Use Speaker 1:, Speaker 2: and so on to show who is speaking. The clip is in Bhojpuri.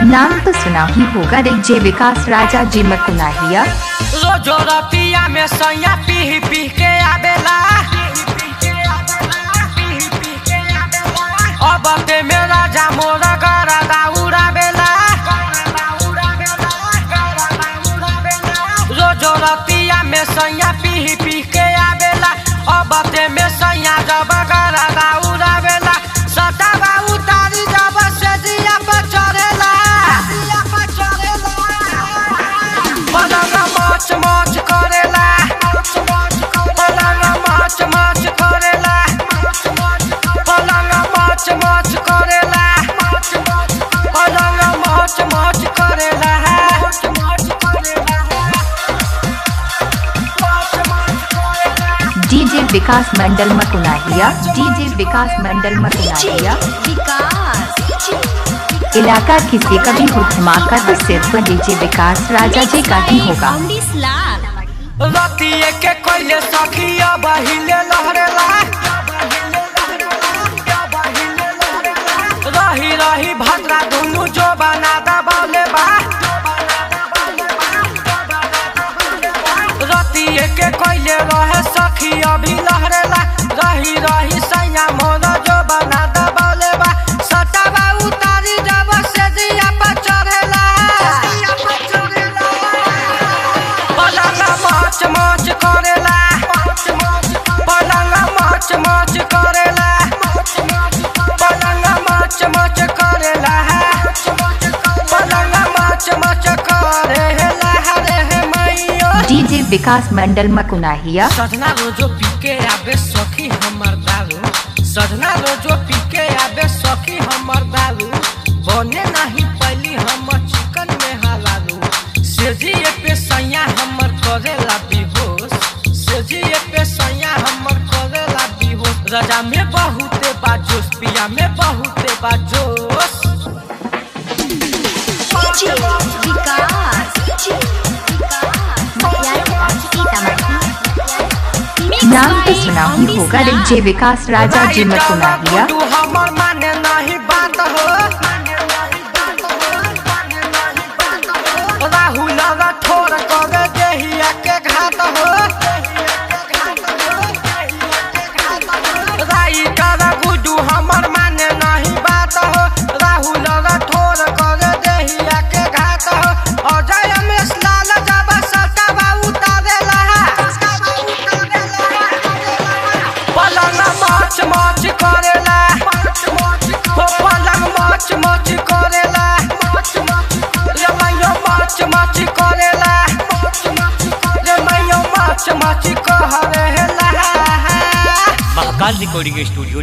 Speaker 1: नाम तो सुना ही होगा डीजे विकास राजा जी मकुनाहिया।
Speaker 2: रोजो रतिया में सैया पी पी के आवेला, अब ते में राजा मोरा गरदा उड़ावेला। रोजो रतिया में सैया पी पी के आवेला, अब ते में सैया जब गरदा उड़ावेला। सटावा उतारी जब से जिया पर चढ़ेला, पलंग मच मच करेला, पलंग मच मच करेला, पलंग मच मच करेला, पलंग मच मच करेला।
Speaker 1: डीजे विकास मंडल मकुनाहिया, डीजे विकास मंडल मकुनाहिया। इलाका किसी का भी हो धमाका तो सिर्फ डीजे विकास राजा जी का ही होगा।
Speaker 2: रतिये के कोयले सखिया बहिले लहरेला, रही रही भद्रा दुनु जो बना दबाले बा। रतिये के कोयले रहे सखिया भी लहरेला, रही रही सैया मोरा जो बना दबाले बा। सटावा उतारी जब से जिया पर चढ़ेला, पलंग मच मच करेला, पलंग मच मच करेला, पलंग मच मच करेला, पलंग मच मच करेला। रे मैया
Speaker 1: डीजे विकास मंडल मकुनाहिया।
Speaker 2: सजना रोजो पी के आवे सखी हमर दारू, सजना रोजो पी के आवे सखी हमर दारू। बने नहीं पहली हमर चिकन में हलालू, सेजिए पे सैया हमर करेला बेहोश, सेजिए पे सैया हमर करेला बेहोश। रजा में बहुते बाजोश, पिया में बहुते बाजोश।
Speaker 1: नाम तो सुना ही होगा डीजे विकास राजा जी मकुनाहिया।
Speaker 2: हमर माने नहीं बात हो, राहुल ठोर कर देहिया के घाट हो। राई कर गुडू हमर माने नहीं बात हो, राहुल ठोर कर देहिया के घाट हो। अजय में लाल जब सटावा उतारेला, पलंग मच मच करेला, पलंग मच मच करेला, रमैयो मच मच करेला, रमैयो मच मच करेला।
Speaker 3: Mahakal recording studio.